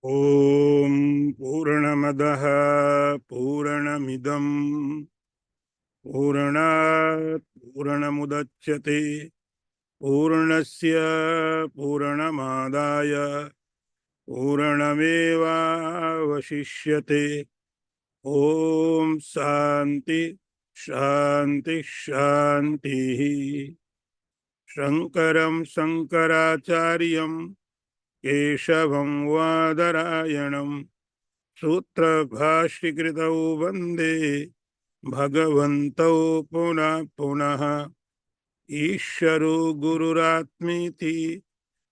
ओम पूर्णमदः पूर्णमिदं पूर्णात् पूर्णमुदच्यते पूर्णस्य पूर्णमादाय पूर्णमेवावशिष्यते। ओम शांति शांति शांति। शंकरं शंकराचार्यं केशवं वादरायणं सूत्रभाष्यकृतौ वन्दे भगवन्तौ पुनः पुनः। ईश्वरो गुरुरात्मीति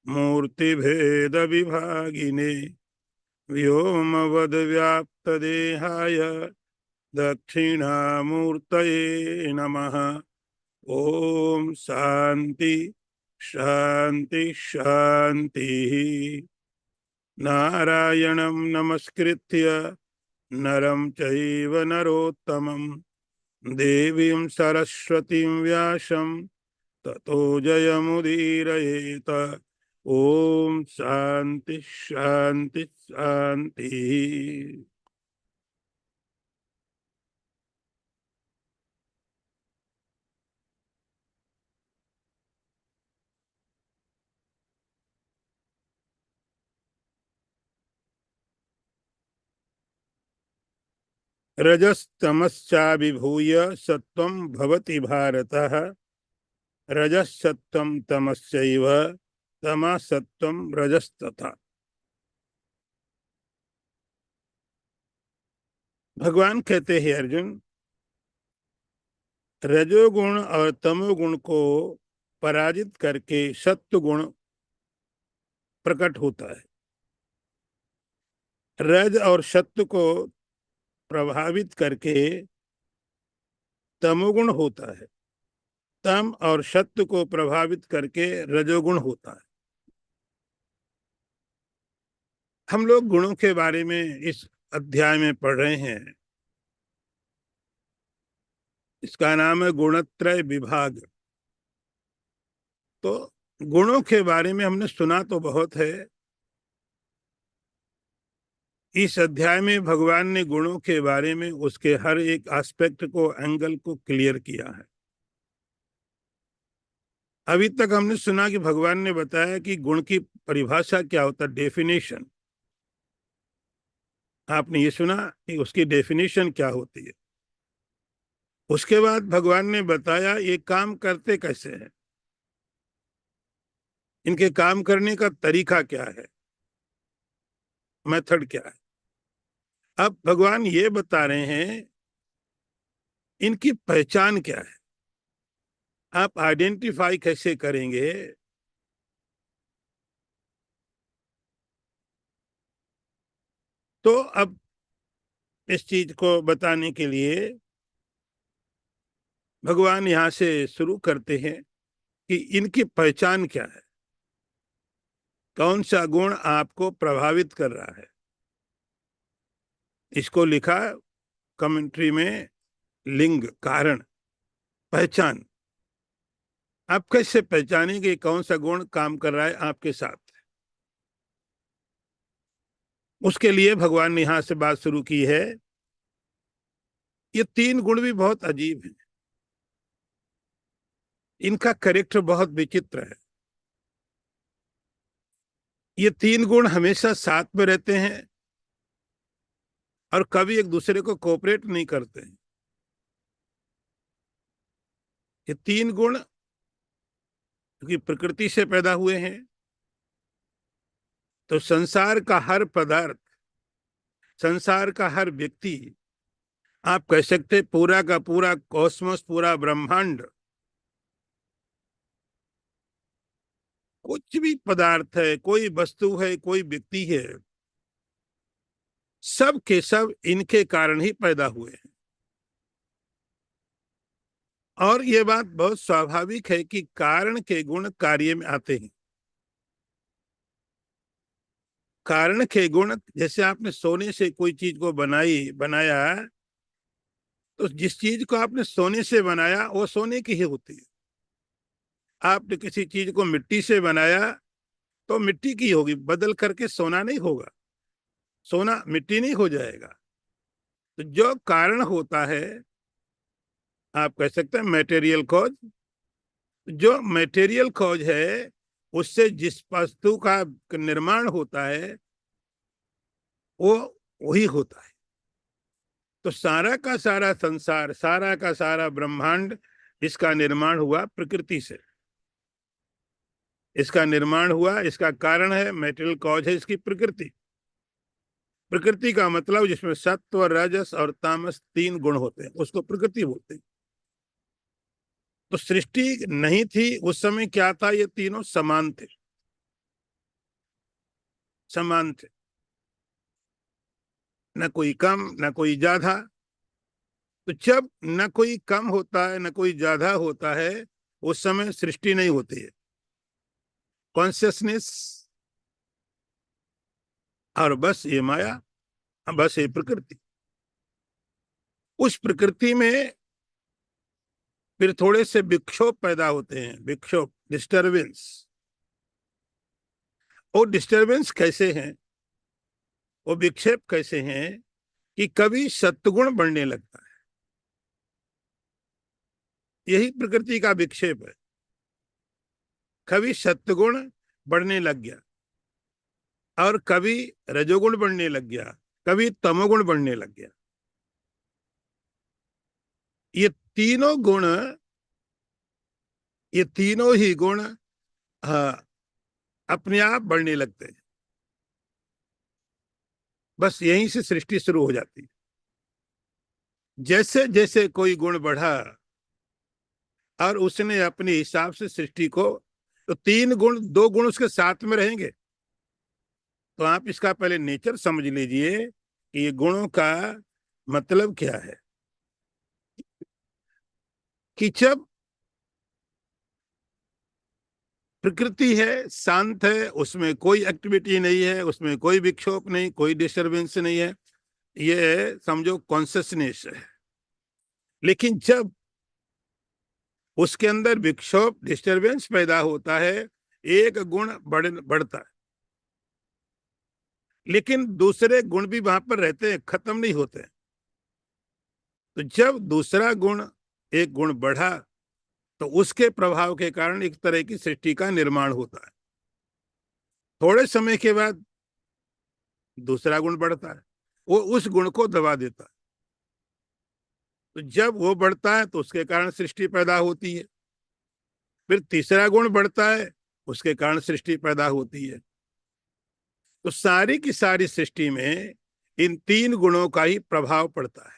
मूर्तिभेद विभागिने व्योमवद्व्याप्तदेहाय दक्षिणामूर्तये नमः। ओम शांति शांति शांति। नारायणं नमस्कृत्य नरं चैव नरोत्तमं देवीं सरस्वतीं व्यासं ततो जयमुदीरयेत। ओम शांति शांति शांति। रजस्तमश्चाभिभूय सत्वं भवति भारतः। रजसत्वं तमश्चैव तमसत्वं रजस्तथा। भगवान कहते हैं अर्जुन, रजोगुण और तमोगुण को पराजित करके सत्व गुण प्रकट होता है। रज और सत्व को प्रभावित करके तमोगुण होता है। तम और सत्व को प्रभावित करके रजोगुण होता है। हम लोग गुणों के बारे में इस अध्याय में पढ़ रहे हैं। इसका नाम है गुणत्रय विभाग। तो गुणों के बारे में हमने सुना तो बहुत है। इस अध्याय में भगवान ने गुणों के बारे में उसके हर एक एस्पेक्ट को, एंगल को क्लियर किया है। अभी तक हमने सुना कि भगवान ने बताया कि गुण की परिभाषा क्या होता है, डेफिनेशन। आपने ये सुना कि उसकी डेफिनेशन क्या होती है। उसके बाद भगवान ने बताया ये काम करते कैसे हैं, इनके काम करने का तरीका क्या है, मेथड क्या है। अब भगवान ये बता रहे हैं इनकी पहचान क्या है, आप आइडेंटिफाई कैसे करेंगे। तो अब इस चीज को बताने के लिए भगवान यहां से शुरू करते हैं कि इनकी पहचान क्या है, कौन सा गुण आपको प्रभावित कर रहा है। इसको लिखा कमेंट्री में, लिंग, कारण, पहचान। आप कैसे पहचानेंगे कौन सा गुण काम कर रहा है आपके साथ। उसके लिए भगवान ने यहां से बात शुरू की है। ये तीन गुण भी बहुत अजीब हैं, इनका कैरेक्टर बहुत विचित्र है। ये तीन गुण हमेशा साथ में रहते हैं और कभी एक दूसरे को कोऑपरेट नहीं करते हैं। ये तीन गुण क्योंकि प्रकृति से पैदा हुए हैं, तो संसार का हर पदार्थ, संसार का हर व्यक्ति, आप कह सकते पूरा का पूरा कॉस्मोस, पूरा ब्रह्मांड, कुछ भी पदार्थ है, कोई वस्तु है, कोई व्यक्ति है, सब के सब इनके कारण ही पैदा हुए हैं। और ये बात बहुत स्वाभाविक है कि कारण के गुण कार्य में आते हैं। कारण के गुण, जैसे आपने सोने से कोई चीज को बनाया, तो जिस चीज को आपने सोने से बनाया वो सोने की ही होती है। आपने किसी चीज को मिट्टी से बनाया तो मिट्टी की होगी, बदल करके सोना नहीं होगा। सोना मिट्टी नहीं हो जाएगा। तो जो कारण होता है, आप कह सकते हैं मटेरियल कॉज। जो मटेरियल कॉज है, उससे जिस वस्तु का निर्माण होता है वो वही होता है। तो सारा का सारा संसार, सारा का सारा ब्रह्मांड, इसका निर्माण हुआ प्रकृति से। इसका निर्माण हुआ, इसका कारण है, मेटेरियल कॉज है इसकी प्रकृति। प्रकृति का मतलब जिसमें सत्व, रजस और तामस 3 गुण होते हैं, उसको प्रकृति बोलते हैं। तो सृष्टि नहीं थी उस समय, क्या था? ये तीनों समान थे, समान थे, न कोई कम न कोई ज्यादा। तो जब न कोई कम होता है न कोई ज्यादा होता है, उस समय सृष्टि नहीं होती है। कॉन्शियसनेस और बस ये माया, बस ये प्रकृति। उस प्रकृति में फिर थोड़े से विक्षोभ पैदा होते हैं, विक्षोभ, डिस्टरबेंस। वो डिस्टरबेंस कैसे हैं, वो विक्षेप कैसे हैं कि कभी सत्गुण बढ़ने लगता है, यही प्रकृति का विक्षेप है। कभी सत्गुण बढ़ने लग गया और कभी रजोगुण बढ़ने लग गया, कभी तमोगुण बढ़ने लग गया। ये तीनों गुण, ये तीनों ही गुण अपने आप बढ़ने लगते हैं। बस यहीं से सृष्टि शुरू हो जाती है। जैसे जैसे कोई गुण बढ़ा और उसने अपने हिसाब से सृष्टि को, तो 3 गुण, 2 गुण उसके साथ में रहेंगे। तो आप इसका पहले नेचर समझ लीजिए कि ये गुणों का मतलब क्या है। कि जब प्रकृति है, शांत है, उसमें कोई एक्टिविटी नहीं है, उसमें कोई विक्षोभ नहीं, कोई डिस्टरबेंस नहीं है, ये समझो कॉन्शियसनेस है। लेकिन जब उसके अंदर विक्षोभ, डिस्टरबेंस पैदा होता है, एक गुण बढ़ता है, लेकिन दूसरे गुण भी वहां पर रहते हैं, खत्म नहीं होते। तो जब दूसरा गुण, एक गुण बढ़ा, तो उसके प्रभाव के कारण एक तरह की सृष्टि का निर्माण होता है। थोड़े समय के बाद दूसरा गुण बढ़ता है, वो उस गुण को दबा देता है। तो जब वो बढ़ता है तो उसके कारण सृष्टि पैदा होती है। फिर तीसरा गुण बढ़ता है, उसके कारण सृष्टि पैदा होती है। तो सारी की सारी सृष्टि में इन 3 गुणों का ही प्रभाव पड़ता है।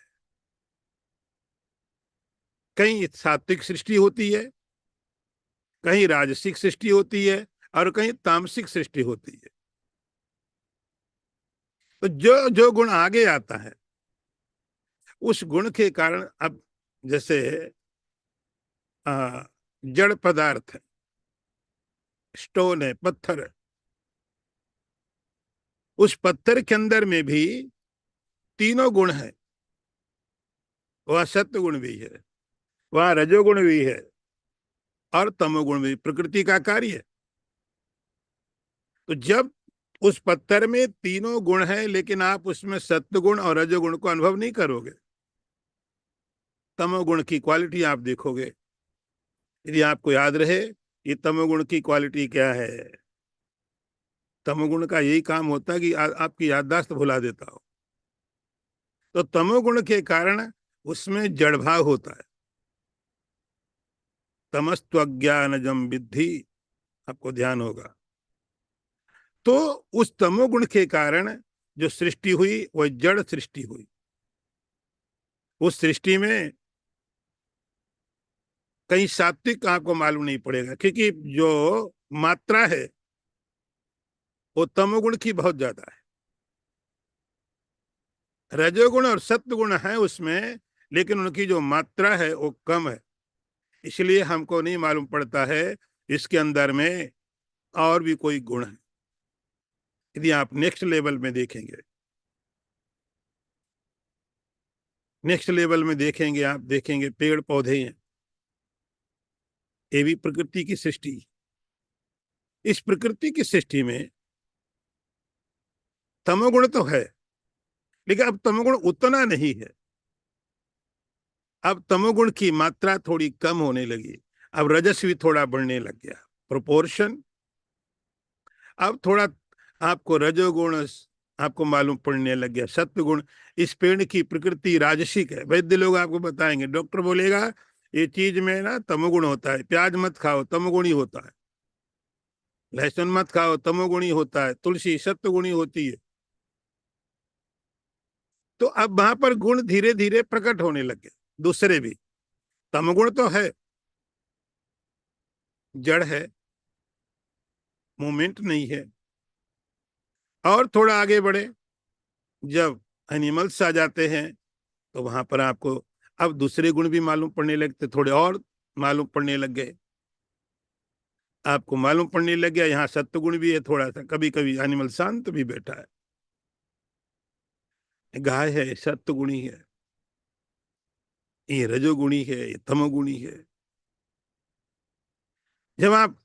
कहीं सात्विक सृष्टि होती है, कहीं राजसिक सृष्टि होती है और कहीं तामसिक सृष्टि होती है। तो जो जो गुण आगे आता है, उस गुण के कारण, अब जैसे जड़ पदार्थ है, स्टोन है, पत्थर है, उस पत्थर के अंदर में भी तीनों गुण है। वह सत्व गुण भी है, वह रजोगुण भी है और तमोगुण भी, प्रकृति का कार्य है। तो जब उस पत्थर में तीनों गुण है, लेकिन आप उसमें सत्व गुण और रजोगुण को अनुभव नहीं करोगे, तमोगुण की क्वालिटी आप देखोगे। यदि आपको याद रहे ये तमोगुण की क्वालिटी क्या है, तमोगुण का यही काम होता है कि आपकी याददाश्त भुला देता हो। तो तमोगुण के कारण उसमें जड़भाव होता है। तमस्त्वज्ञानजम विद्धि, आपको ध्यान होगा। तो उस तमोगुण के कारण जो सृष्टि हुई वह जड़ सृष्टि हुई। उस सृष्टि में कहीं सात्विक आपको मालूम नहीं पड़ेगा, क्योंकि जो मात्रा है वो तमोगुण की बहुत ज्यादा है। रजोगुण और सत्वगुण है उसमें, लेकिन उनकी जो मात्रा है वो कम है। इसलिए हमको नहीं मालूम पड़ता है इसके अंदर में और भी कोई गुण है। यदि आप नेक्स्ट लेवल में देखेंगे, नेक्स्ट लेवल में देखेंगे, आप देखेंगे पेड़ पौधे हैं, ये भी प्रकृति की सृष्टि। इस प्रकृति की सृष्टि में तमोगुण तो है, लेकिन अब तमोगुण उतना नहीं है, अब तमोगुण की मात्रा थोड़ी कम होने लगी, अब रजस भी थोड़ा बढ़ने लग गया, प्रोपोर्शन। अब थोड़ा आपको रजोगुण आपको मालूम पड़ने लग गया, सत्वगुण। इस पेड़ की प्रकृति राजसिक है, वैद्य लोग आपको बताएंगे, डॉक्टर बोलेगा ये चीज में ना तमोगुण होता है, प्याज मत खाओ तमोगुणी होता है, लहसुन मत खाओ तमोगुणी होता है, तुलसी सत्वगुणी होती है। तो अब वहां पर गुण धीरे धीरे प्रकट होने लग गए, दूसरे भी। तमोगुण तो है, जड़ है, मूवमेंट नहीं है। और थोड़ा आगे बढ़े, जब एनिमल्स आ जाते हैं तो वहां पर आपको अब दूसरे गुण भी मालूम पड़ने लगते, थोड़े और मालूम पड़ने लग गए, आपको मालूम पड़ने लग गया यहाँ सत्व गुण भी है थोड़ा सा, कभी कभी एनिमल शांत भी बैठा है, गाय है सत्व गुणी है, ये रजोगुणी है, ये तमोगुणी है। जब आप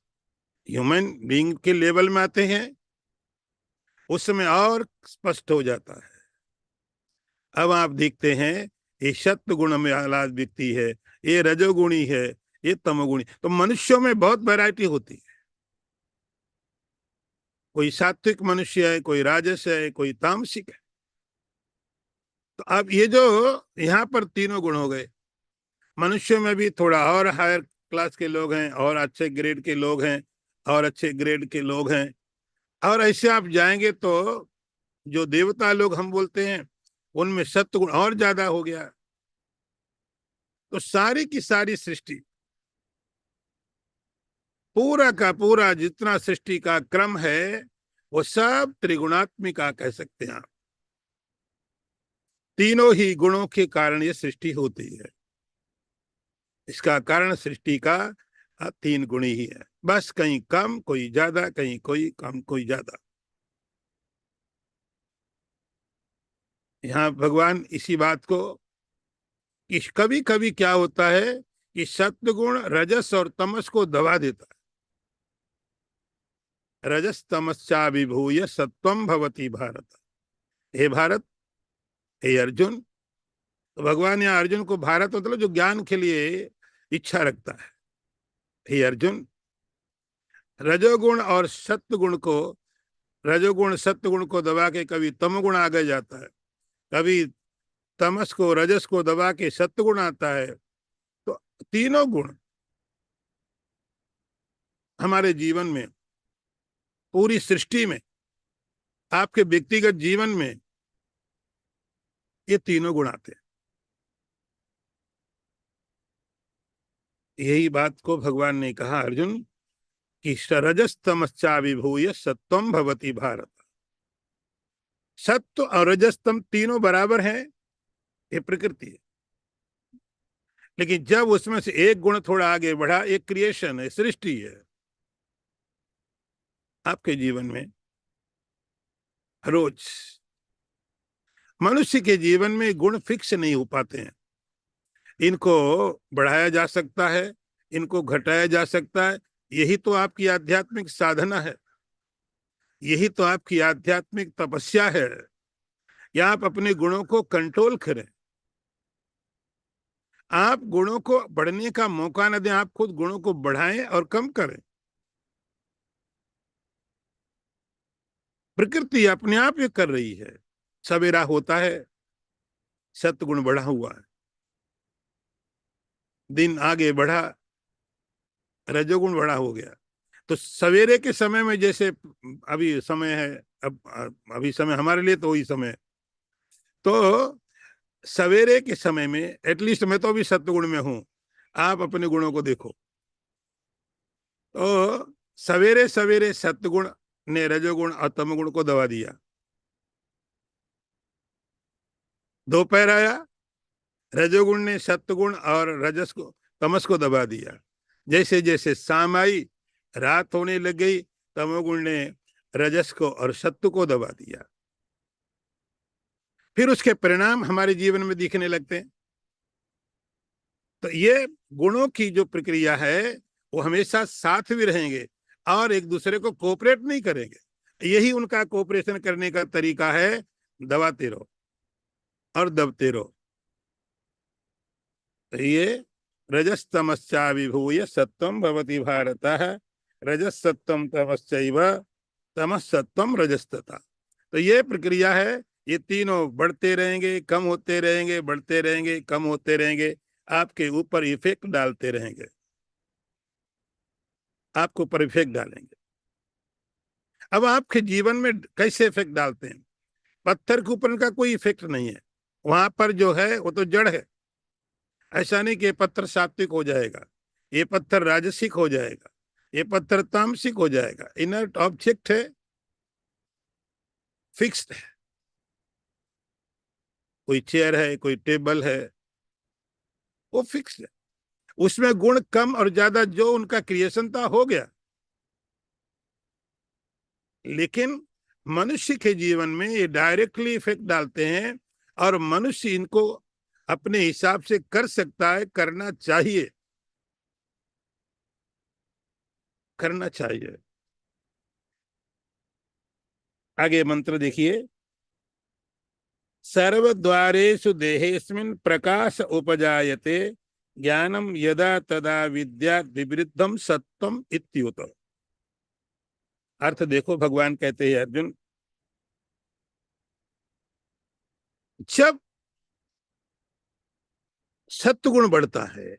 ह्यूमन बीइंग के लेवल में आते हैं उस समय और स्पष्ट हो जाता है। अब आप देखते हैं ये सत्व गुण में आह्लाद व्यक्ति है, ये रजोगुणी है, ये तमोगुणी। तो मनुष्यों में बहुत वैरायटी होती है, कोई सात्विक मनुष्य है, कोई राजस है, कोई तामसिक है। तो अब ये जो यहाँ पर तीनों गुण हो गए, मनुष्यों में भी थोड़ा और हायर क्लास के लोग हैं, और अच्छे ग्रेड के लोग हैं, और अच्छे ग्रेड के लोग हैं। और ऐसे आप जाएंगे तो जो देवता लोग हम बोलते हैं उनमें सत्व गुण और ज्यादा हो गया। तो सारी की सारी सृष्टि, पूरा का पूरा जितना सृष्टि का क्रम है वो सब त्रिगुणात्मिका कह सकते हैं आप। तीनों ही गुणों के कारण ये सृष्टि होती है, इसका कारण सृष्टि का तीन गुण ही है, बस कहीं कम कोई ज्यादा, कहीं कोई कम कोई ज्यादा। यहाँ भगवान इसी बात को कि कभी कभी क्या होता है कि सत्वगुण रजस और तमस को दबा देता है, रजस तमस्चा विभूय सत्वम भवति भारत। हे भारत, हे अर्जुन। तो भगवान यहाँ अर्जुन को भारत मतलब जो ज्ञान के लिए इच्छा रखता है, हे अर्जुन, रजोगुण और सत्वगुण को, रजोगुण सत्वगुण को दबा के कभी तमगुण आगे जाता है, कभी तमस को रजस को दबा के सत्वगुण आता है। तो तीनों गुण हमारे जीवन में, पूरी सृष्टि में, आपके व्यक्तिगत जीवन में ये तीनों गुण आते हैं। यही बात को भगवान ने कहा अर्जुन कि रजस तमश्चा विभूय सत्वम भवति भारत। सत्व और रजस तम तीनों बराबर हैं, ये प्रकृति है। लेकिन जब उसमें से एक गुण थोड़ा आगे बढ़ा, एक क्रिएशन है, सृष्टि है आपके जीवन में। रोज मनुष्य के जीवन में गुण फिक्स नहीं हो पाते हैं, इनको बढ़ाया जा सकता है, इनको घटाया जा सकता है। यही तो आपकी आध्यात्मिक साधना है, यही तो आपकी आध्यात्मिक तपस्या है, या आप अपने गुणों को कंट्रोल करें। आप गुणों को बढ़ने का मौका न दें, आप खुद गुणों को बढ़ाएं और कम करें। प्रकृति अपने आप ये कर रही है। सवेरा होता है, सत्गुण बढ़ा हुआ है, दिन आगे बढ़ा, रजोगुण बढ़ा हो गया। तो सवेरे के समय में जैसे अभी समय है, अब अभी समय हमारे लिए तो वही समय है। तो सवेरे के समय में एटलीस्ट मैं तो अभी सत्वगुण में हूं, आप अपने गुणों को देखो। तो सवेरे सवेरे सत्वगुण ने रजोगुण और तमगुण को दबा दिया। दोपहर आया, रजोगुण ने सत्वगुण और रजस को, तमस को दबा दिया। जैसे जैसे शाम आई, रात होने लग गई, तमोगुण ने रजस को और सत्व को दबा दिया। फिर उसके परिणाम हमारे जीवन में दिखने लगते हैं। तो ये गुणों की जो प्रक्रिया है वो हमेशा साथ भी रहेंगे और एक दूसरे को कोऑपरेट नहीं करेंगे। यही उनका कोऑपरेशन करने का तरीका है, दबाते रहो। और दबते रहो। तो ये रजस्तमश्चा विभूय सत्वम भवति भारत, रजस सत्वम तमश्चैव तमस सत्वम रजस्तथा। तो ये प्रक्रिया है, ये तीनों बढ़ते रहेंगे, कम होते रहेंगे, बढ़ते रहेंगे, कम होते रहेंगे, आपके ऊपर इफेक्ट डालते रहेंगे, आपको ऊपर इफेक्ट डालेंगे। अब आपके जीवन में कैसे इफेक्ट डालते हैं? पत्थर के ऊपर इनका कोई इफेक्ट नहीं है, वहां पर जो है वो तो जड़ है। ऐसा नहीं कि ये पत्थर सात्विक हो जाएगा, ये पत्थर राजसिक हो जाएगा, ये पत्थर तामसिक हो जाएगा। इनर्ट ऑब्जेक्ट है, फिक्स्ड है। कोई चेयर है, कोई टेबल है, वो फिक्स्ड है। उसमें गुण कम और ज्यादा जो उनका क्रिएशन था हो गया, लेकिन मनुष्य के जीवन में ये डायरेक्टली इफेक्ट डालते हैं, और मनुष्य इनको अपने हिसाब से कर सकता है, करना चाहिए, करना चाहिए। आगे मंत्र देखिए। सर्वद्वारेषु देहेस्मिन् प्रकाश उपजायते, ज्ञानम यदा तदा विद्यात् विवृद्धम सत्वम इत्युत। अर्थ देखो, भगवान कहते हैं अर्जुन, जब सत्वगुण बढ़ता है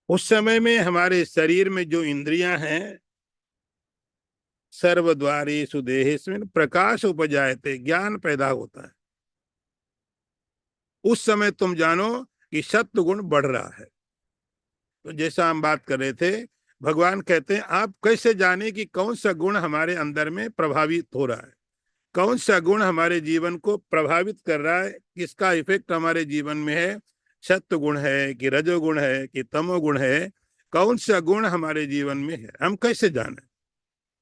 उस समय में हमारे शरीर में जो इंद्रियां हैं, सर्वद्वारेषु देहेस्मिन् प्रकाश उपजायते, ज्ञान पैदा होता है। उस समय तुम जानो कि सत्व गुण बढ़ रहा है। तो जैसा हम बात कर रहे थे, भगवान कहते हैं आप कैसे जाने कि कौन सा गुण हमारे अंदर में प्रभावित हो रहा है, कौन सा गुण हमारे जीवन को प्रभावित कर रहा है, किसका इफेक्ट हमारे जीवन में है, सत्व गुण है कि रजोगुण है कि तमोगुण है, कौन सा गुण हमारे जीवन में है, हम कैसे जाने?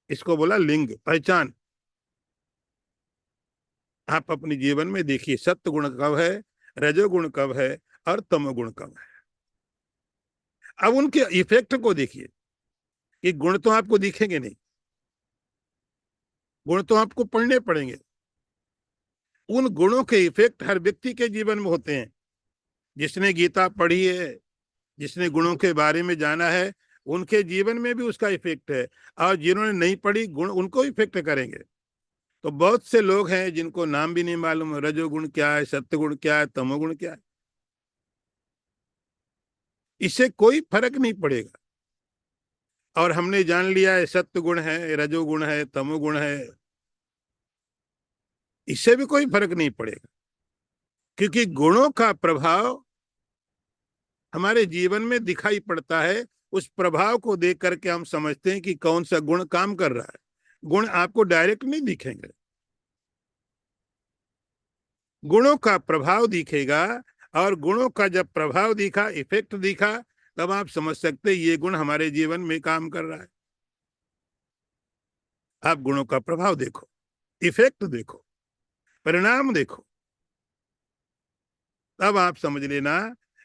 इसको बोला लिंग, पहचान। आप अपने जीवन में देखिए सत्व गुण कब है, रजोगुण कब है, और तमोगुण कब है। अब उनके इफेक्ट को देखिए कि गुण तो आपको दिखेंगे नहीं, गुण तो आपको पढ़ने पड़ेंगे। उन गुणों के इफेक्ट हर व्यक्ति के जीवन में होते हैं। जिसने गीता पढ़ी है, जिसने गुणों के बारे में जाना है, उनके जीवन में भी उसका इफेक्ट है, और जिन्होंने नहीं पढ़ी गुण उनको इफेक्ट करेंगे। तो बहुत से लोग हैं जिनको नाम भी नहीं मालूम, रजोगुण क्या है, सत्वगुण क्या है, तमोगुण क्या है। इससे कोई फर्क नहीं पड़ेगा। और हमने जान लिया है सत्व गुण है, रजोगुण है, तमोगुण है, इससे भी कोई फर्क नहीं पड़ेगा, क्योंकि गुणों का प्रभाव हमारे जीवन में दिखाई पड़ता है। उस प्रभाव को देख करके हम समझते हैं कि कौन सा गुण काम कर रहा है। गुण आपको डायरेक्ट नहीं दिखेंगे, गुणों का प्रभाव दिखेगा, और गुणों का जब प्रभाव दिखा, इफेक्ट दिखा, तब आप समझ सकते ये गुण हमारे जीवन में काम कर रहा है। आप गुणों का प्रभाव देखो, इफेक्ट देखो, परिणाम देखो, तब आप समझ लेना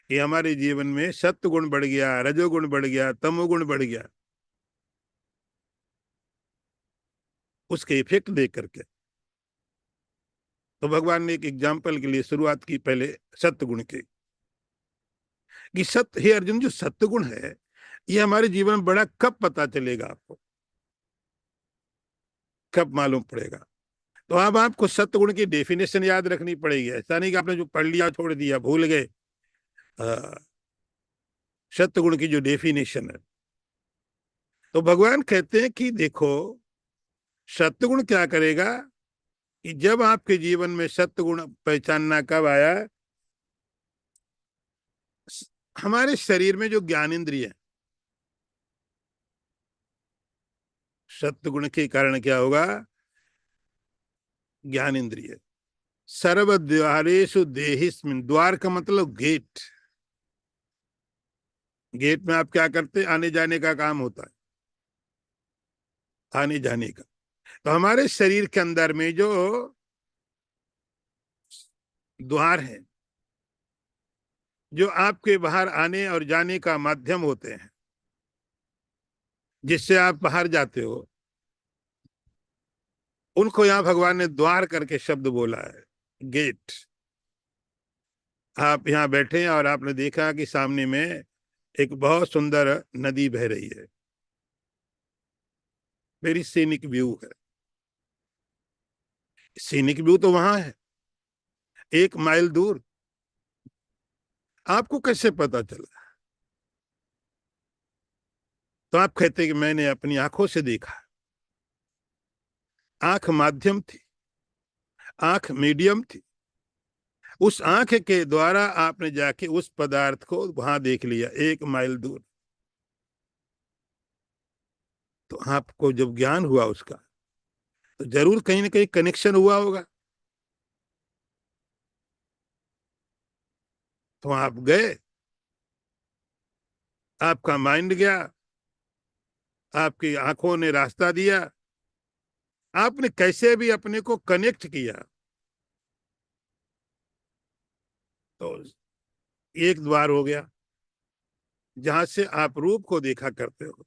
कि हमारे जीवन में सत्व गुण बढ़ गया, रजोगुण बढ़ गया, तमोगुण बढ़ गया, उसके इफेक्ट देख करके। तो भगवान ने एक एग्जाम्पल के लिए शुरुआत की पहले सत्य गुण की, कि सत्य, हे अर्जुन, जो सत्य गुण है ये हमारे जीवन में बड़ा कब पता चलेगा, आपको कब मालूम पड़ेगा? तो अब आपको सत्य गुण की डेफिनेशन याद रखनी पड़ेगी। ऐसा नहीं कि आपने जो पढ़ लिया छोड़ दिया, भूल गए। सत्य गुण की जो डेफिनेशन है, तो भगवान कहते हैं कि देखो सत्य गुण क्या करेगा, कि जब आपके जीवन में सत्य गुण पहचानना कब आया, हमारे शरीर में जो ज्ञानेंद्रिय है, सत्य गुण के कारण क्या होगा, ज्ञानेंद्रिय। सर्वद्वारेषु देहिस्मिन्, द्वार का मतलब गेट। गेट में आप क्या करते हैं, आने जाने का काम होता है, आने जाने का। तो हमारे शरीर के अंदर में जो द्वार है, जो आपके बाहर आने और जाने का माध्यम होते हैं, जिससे आप बाहर जाते हो, उनको यहाँ भगवान ने द्वार करके शब्द बोला है, गेट। आप यहाँ बैठे हैं और आपने देखा कि सामने में एक बहुत सुंदर नदी बह रही है, वेरी सीनिक व्यू है। सीनिक व्यू तो वहां है 1 माइल दूर, आपको कैसे पता चला? तो आप कहते कि मैंने अपनी आंखों से देखा। आंख माध्यम थी, आंख मीडियम थी। उस आंख के द्वारा आपने जाके उस पदार्थ को वहां देख लिया 1 माइल दूर। तो आपको जब ज्ञान हुआ उसका, तो जरूर कहीं ना कहीं कनेक्शन हुआ होगा। तो आप गए, आपका माइंड गया, आपकी आंखों ने रास्ता दिया, आपने कैसे भी अपने को कनेक्ट किया। तो एक द्वार हो गया जहां से आप रूप को देखा करते हो।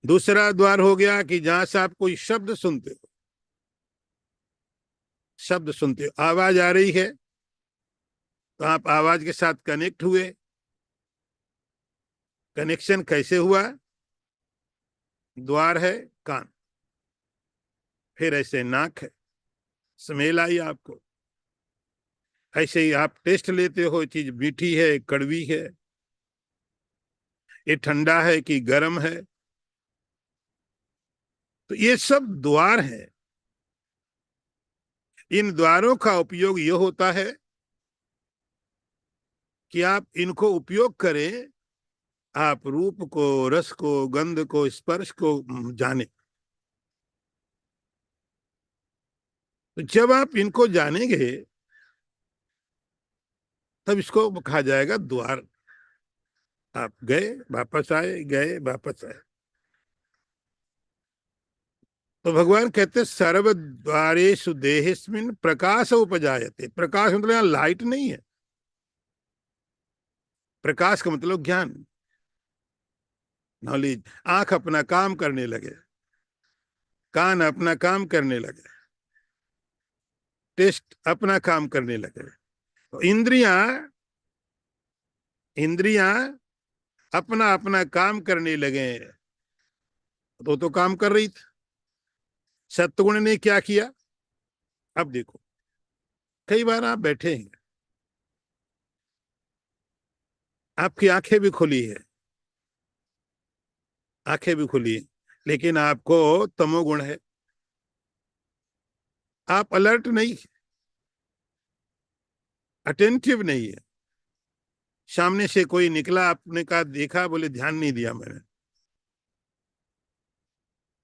दूसरा द्वार हो गया कि जहां से आप कोई शब्द सुनते हो, शब्द सुनते हो, आवाज आ रही है तो आप आवाज के साथ कनेक्ट हुए। कनेक्शन कैसे हुआ? द्वार है कान, फिर ऐसे नाक है, स्मेल आई आपको। ऐसे ही आप टेस्ट लेते हो, चीज मीठी है कड़वी है, ये ठंडा है कि गर्म है। तो ये सब द्वार है। इन द्वारों का उपयोग यह होता है कि आप इनको उपयोग करें, आप रूप को, रस को, गंध को, स्पर्श को जाने। तो जब आप इनको जानेंगे तब इसको कहा जाएगा द्वार। आप गए वापस आए, गए वापस आए। तो भगवान कहते सर्व द्वारेषु देहेस्मिन् प्रकाश उपजायते। प्रकाश मतलब यहाँ लाइट नहीं है, प्रकाश का मतलब ज्ञान, नॉलेज। आंख अपना काम करने लगे, कान अपना काम करने लगे, टेस्ट अपना काम करने लगे। तो इंद्रियां इंद्रियां अपना अपना काम करने लगे। तो काम कर रही थी। सत्गुण ने क्या किया? अब देखो, कई बार आप बैठे हैं, आपकी आंखें भी खुली है, आंखें भी खुली है, लेकिन आपको तमोगुण है, आप अलर्ट नहीं, अटेंटिव नहीं है। सामने से कोई निकला, आपने कहा देखा, बोले ध्यान नहीं दिया मैंने।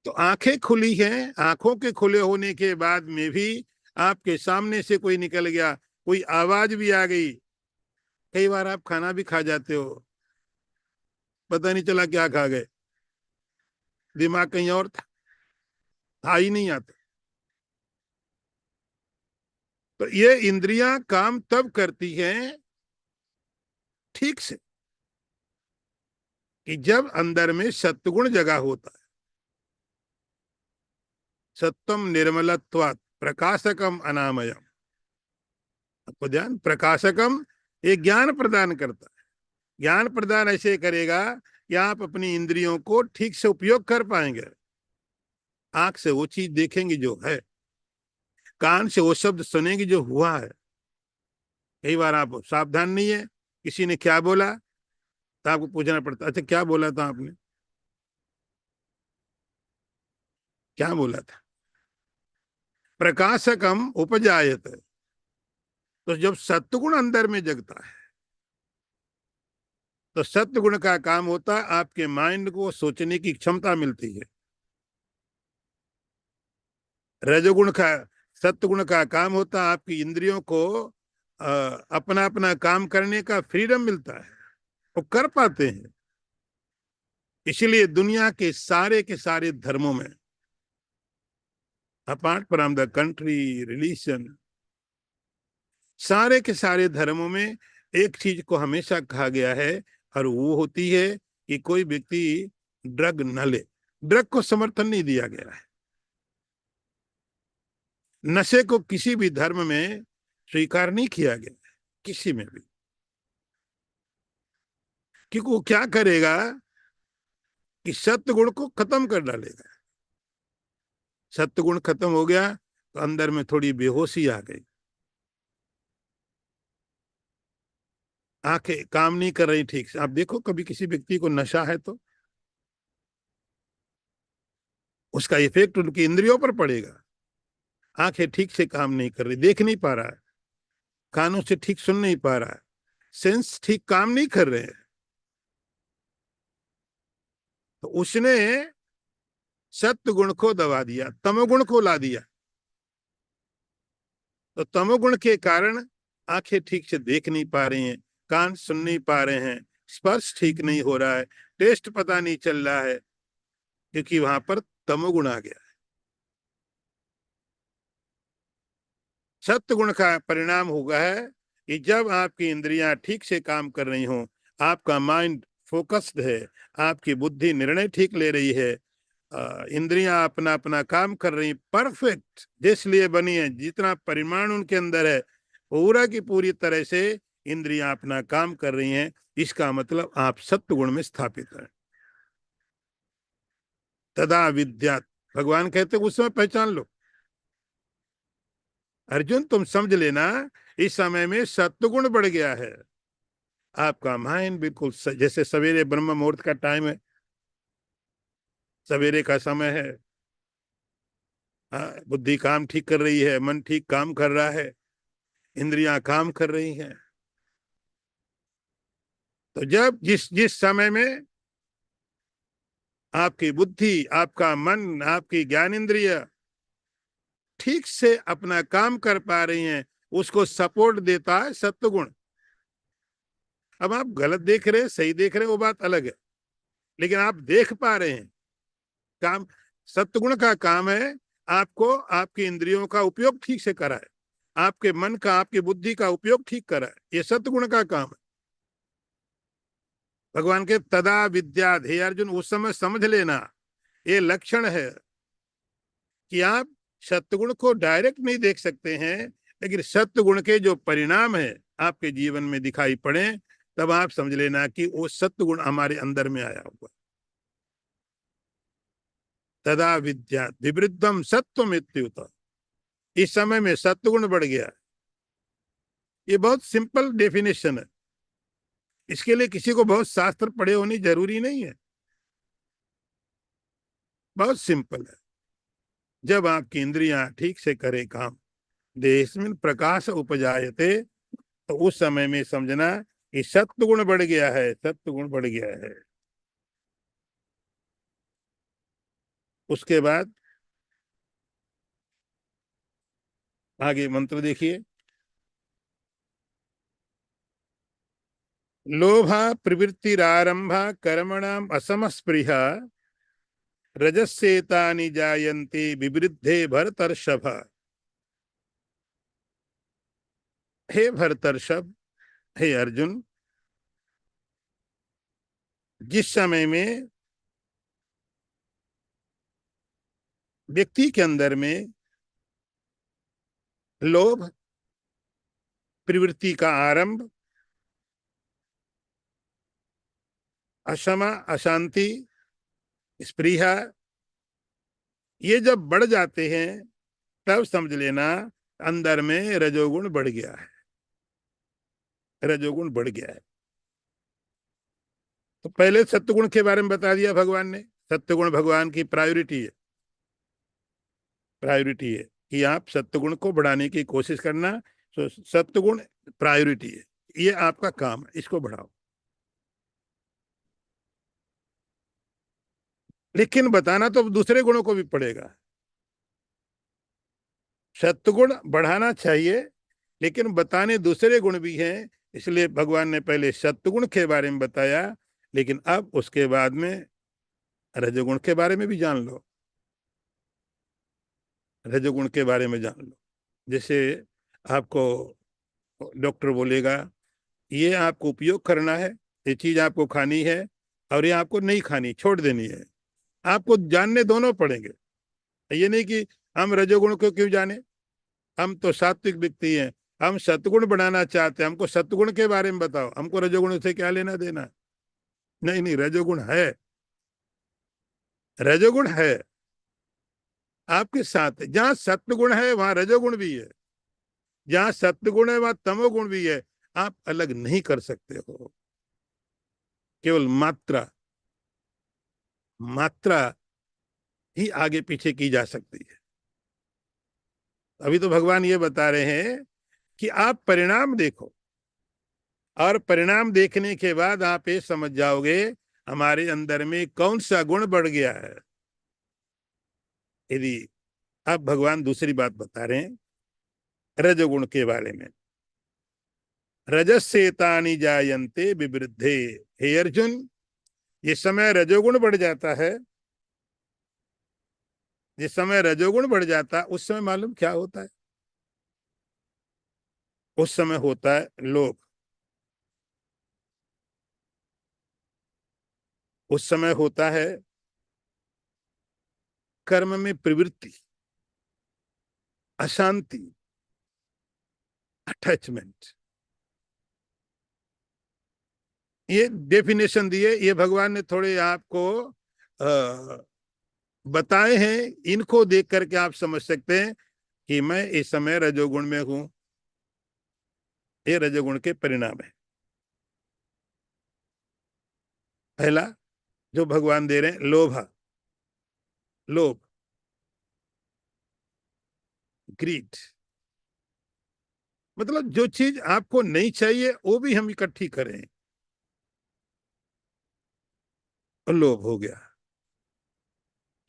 तो आंखें खुली हैं, आंखों के खुले होने के बाद में भी आपके सामने से कोई निकल गया, कोई आवाज भी आ गई। कई बार आप खाना भी खा जाते हो, पता नहीं चला क्या खा गए, दिमाग कहीं और था ही नहीं आता। तो ये इंद्रियां काम तब करती हैं ठीक से कि जब अंदर में सत्गुण जगा होता है। सत्वम निर्मलत्वात् प्रकाशकम अनामयम। आपको ध्यान, प्रकाशकम ये ज्ञान प्रदान करता है। ज्ञान प्रदान ऐसे करेगा कि आप अपनी इंद्रियों को ठीक से उपयोग कर पाएंगे। आंख से वो चीज देखेंगे जो है, कान से वो शब्द सुनेंगे जो हुआ है। कई बार आप सावधान नहीं है, किसी ने क्या बोला तो आपको पूछना पड़ता, अच्छा क्या बोला था आपने, क्या बोला था? प्रकाशकम उपजायत। तो जब सत्गुण अंदर में जगता है तो सत्गुण का काम होता है आपके माइंड को सोचने की क्षमता मिलती है। रजोगुण का, सत्गुण का काम होता है आपकी इंद्रियों को अपना अपना काम करने का फ्रीडम मिलता है, वो कर पाते हैं। इसलिए दुनिया के सारे धर्मों में, apart from the country religion, सारे के सारे धर्मों में एक चीज को हमेशा कहा गया है, और वो होती है कि कोई व्यक्ति ड्रग न ले। ड्रग को समर्थन नहीं दिया गया है, नशे को किसी भी धर्म में स्वीकार नहीं किया गया, किसी में भी। क्योंकि वो क्या करेगा कि सत्य गुण को खत्म कर डालेगा। सत्य गुण खत्म हो गया तो अंदर में थोड़ी बेहोशी आ गई, आंखें काम नहीं कर रही ठीक से। आप देखो कभी किसी व्यक्ति को नशा है तो उसका इफेक्ट उनकी इंद्रियों पर पड़ेगा। आंखें ठीक से काम नहीं कर रही, देख नहीं पा रहा है, कानों से ठीक सुन नहीं पा रहा है, सेंस ठीक काम नहीं कर रहे हैं। तो उसने सत्य गुण को दबा दिया, तमोगुण को ला दिया। तो तमोगुण के कारण आंखें ठीक से देख नहीं पा रही हैं, कान सुन नहीं पा रहे हैं, स्पर्श ठीक नहीं हो रहा है, टेस्ट पता नहीं चल रहा है, क्योंकि वहां पर तमोगुण आ गया। सत्य गुण का परिणाम होगा है कि जब आपकी इंद्रियां ठीक से काम कर रही हों, आपका माइंड फोकस्ड है, आपकी बुद्धि निर्णय ठीक ले रही है, इंद्रियां अपना अपना काम कर रही, परफेक्ट जिस लिए बनी है, जितना परिमाण उनके अंदर है पूरा की पूरी तरह से इंद्रियां अपना काम कर रही हैं, इसका मतलब आप सत्य गुण में स्थापित हैं। तदा विद्या, भगवान कहते उस समय पहचान लो। अर्जुन तुम समझ लेना, इस समय में सत्वगुण बढ़ गया है। आपका माइंड बिल्कुल जैसे सवेरे ब्रह्म मुहूर्त का टाइम है, सवेरे का समय है, बुद्धि काम ठीक कर रही है, मन ठीक काम कर रहा है, इंद्रियां काम कर रही हैं। तो जब जिस जिस समय में आपकी बुद्धि, आपका मन, आपकी ज्ञान इंद्रिय ठीक से अपना काम कर पा रही हैं, उसको सपोर्ट देता है सत्वगुण। अब आप गलत देख रहे हैं, सही देख रहे हैं, वो बात अलग है, लेकिन आप देख पा रहे हैं काम। सत्वगुण का काम है आपको आपकी इंद्रियों का उपयोग ठीक से कराए, आपके मन का, आपकी बुद्धि का उपयोग ठीक कराए, ये सत्वगुण का काम है। भगवान के तदा विद्या, हे अर्जुन उस समय समझ लेना, ये लक्षण है कि आप सत्वगुण को डायरेक्ट नहीं देख सकते हैं, लेकिन सत्वगुण के जो परिणाम है आपके जीवन में दिखाई पड़े, तब आप समझ लेना कि वो सत्वगुण हमारे अंदर में आया हुआ। तदा विद्या विवृद्धम सत्वम इत्युत, इस समय में सत्वगुण बढ़ गया। ये बहुत सिंपल डेफिनेशन है, इसके लिए किसी को बहुत शास्त्र पढ़े होनी जरूरी नहीं है, बहुत सिंपल है। जब आपकी इंद्रियां ठीक से करे काम, देहस्मिन् प्रकाश उपजायते, तो उस समय में समझना कि सत्वगुण बढ़ गया है, सत्वगुण बढ़ गया है। उसके बाद आगे मंत्र देखिए, लोभा प्रवृत्तिरारंभा कर्मणाम असमस्पृहा रजस्येतानि जायन्ते विवृद्धे भरतर्षभ। हे भरतर्षभ, हे अर्जुन, जिस समय में व्यक्ति के अंदर में लोभ, प्रवृत्ति का आरंभ, अक्षमा, अशांति, स्पृहा, ये जब बढ़ जाते हैं, तब समझ लेना अंदर में रजोगुण बढ़ गया है, रजोगुण बढ़ गया है। तो पहले सत्वगुण के बारे में बता दिया भगवान ने, सत्वगुण भगवान की प्रायोरिटी है, प्रायोरिटी है कि आप सत्वगुण को बढ़ाने की कोशिश करना। तो सत्वगुण प्रायोरिटी है, ये आपका काम है, इसको बढ़ाओ। लेकिन बताना तो दूसरे गुणों को भी पड़ेगा। सत्वगुण बढ़ाना चाहिए, लेकिन बताने दूसरे गुण भी हैं, इसलिए भगवान ने पहले सत्वगुण के बारे में बताया, लेकिन अब उसके बाद में रजोगुण के बारे में भी जान लो, रजोगुण के बारे में जान लो। जैसे आपको डॉक्टर बोलेगा ये आपको उपयोग करना है, ये चीज आपको खानी है, और ये आपको नहीं खानी, छोड़ देनी है, आपको जानने दोनों पड़ेंगे। ये नहीं कि हम रजोगुण को क्यों जाने, हम तो सात्विक व्यक्ति हैं, हम सतगुण बनाना चाहते हैं, हमको सतगुण के बारे में बताओ, हमको रजोगुण से क्या लेना देना। नहीं नहीं, रजोगुण है, रजोगुण है, आपके साथ है। जहां सत्वगुण है वहां रजोगुण भी है, जहां सत्वगुण है वहां तमोगुण भी है। आप अलग नहीं कर सकते हो। केवल मात्रा, मात्रा ही आगे पीछे की जा सकती है। अभी तो भगवान ये बता रहे हैं कि आप परिणाम देखो, और परिणाम देखने के बाद आप ये समझ जाओगे हमारे अंदर में कौन सा गुण बढ़ गया है। यदि अब भगवान दूसरी बात बता रहे हैं रजोगुण के बारे में। रजस्येतानि जायन्ते विवृद्धे। हे अर्जुन, जिस समय रजोगुण बढ़ जाता है, जिस समय रजोगुण बढ़ जाता है उस समय मालूम क्या होता है? उस समय होता है लोभ, उस समय होता है कर्म में प्रवृत्ति, अशांति, अटैचमेंट। ये डेफिनेशन दिए, ये भगवान ने थोड़े आपको बताए हैं। इनको देख करके आप समझ सकते हैं कि मैं इस समय रजोगुण में हूं। ये रजोगुण के परिणाम है। पहला जो भगवान दे रहे हैं, लोभ, लोभ, ग्रीड। मतलब जो चीज आपको नहीं चाहिए वो भी हम इकट्ठी करें, लोभ हो गया।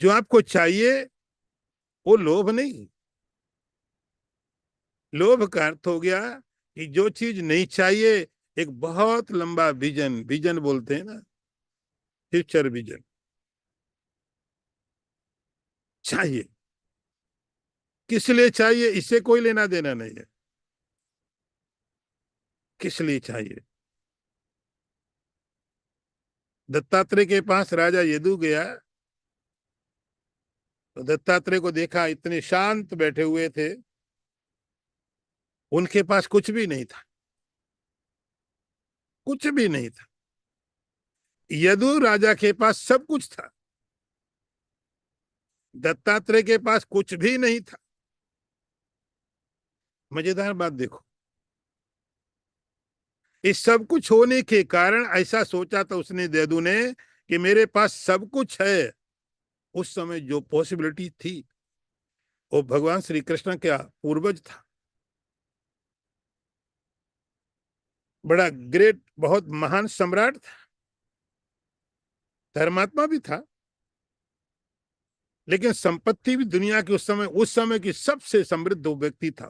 जो आपको चाहिए वो लोभ नहीं। लोभ का अर्थ हो गया कि जो चीज नहीं चाहिए, एक बहुत लंबा विजन, विजन बोलते हैं ना, फ्यूचर विजन चाहिए। किस लिए चाहिए इससे कोई लेना देना नहीं है, किस लिए चाहिए। दत्तात्रेय के पास राजा यदु गया, तो दत्तात्रेय को देखा इतने शांत बैठे हुए थे, उनके पास कुछ भी नहीं था, कुछ भी नहीं था। यदु राजा के पास सब कुछ था, दत्तात्रेय के पास कुछ भी नहीं था। मजेदार बात देखो, इस सब कुछ होने के कारण ऐसा सोचा था उसने, यदु ने, कि मेरे पास सब कुछ है। उस समय जो पॉसिबिलिटी थी वो भगवान श्री कृष्ण का पूर्वज था, बड़ा ग्रेट, बहुत महान सम्राट था, धर्मात्मा भी था। लेकिन संपत्ति भी दुनिया की उस समय की सबसे समृद्ध व्यक्ति था।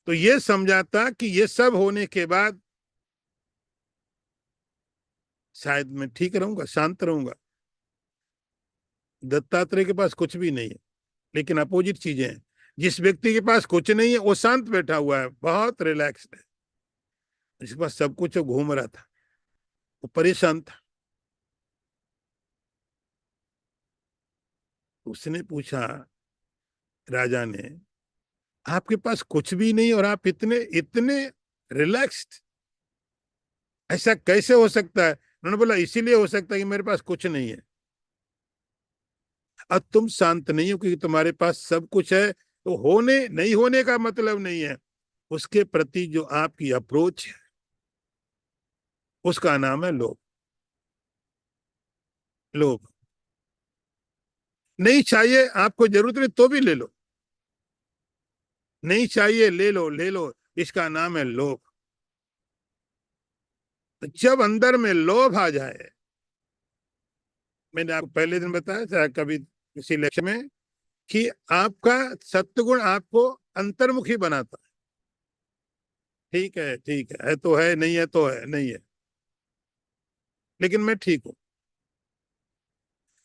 तो ये समझा था कि ये सब होने के बाद शायद मैं ठीक रहूंगा, शांत रहूंगा। दत्तात्रेय के पास कुछ भी नहीं है, लेकिन अपोजिट चीजें हैं। जिस व्यक्ति के पास कुछ नहीं है वो शांत बैठा हुआ है, बहुत रिलैक्स्ड है। जिसके पास सब कुछ, वो घूम रहा था, वो परेशान था। उसने पूछा, राजा ने, आपके पास कुछ भी नहीं और आप इतने इतने रिलैक्स्ड, ऐसा कैसे हो सकता है? उन्होंने बोला इसीलिए हो सकता है कि मेरे पास कुछ नहीं है। अब तुम शांत नहीं हो क्योंकि तुम्हारे पास सब कुछ है, तो होने नहीं होने का मतलब नहीं है। उसके प्रति जो आपकी अप्रोच है उसका नाम है लोभ। लोभ नहीं चाहिए, आपको जरूरत नहीं तो भी ले लो, नहीं चाहिए ले लो, ले लो, इसका नाम है लोभ। तो जब अंदर में लोभ आ जाए, मैंने आपको पहले दिन बताया था कभी किसी लेक्चर में, कि आपका सत्वगुण आपको अंतर्मुखी बनाता है। ठीक है, ठीक है तो है, नहीं है तो है, नहीं है, लेकिन मैं ठीक हूं।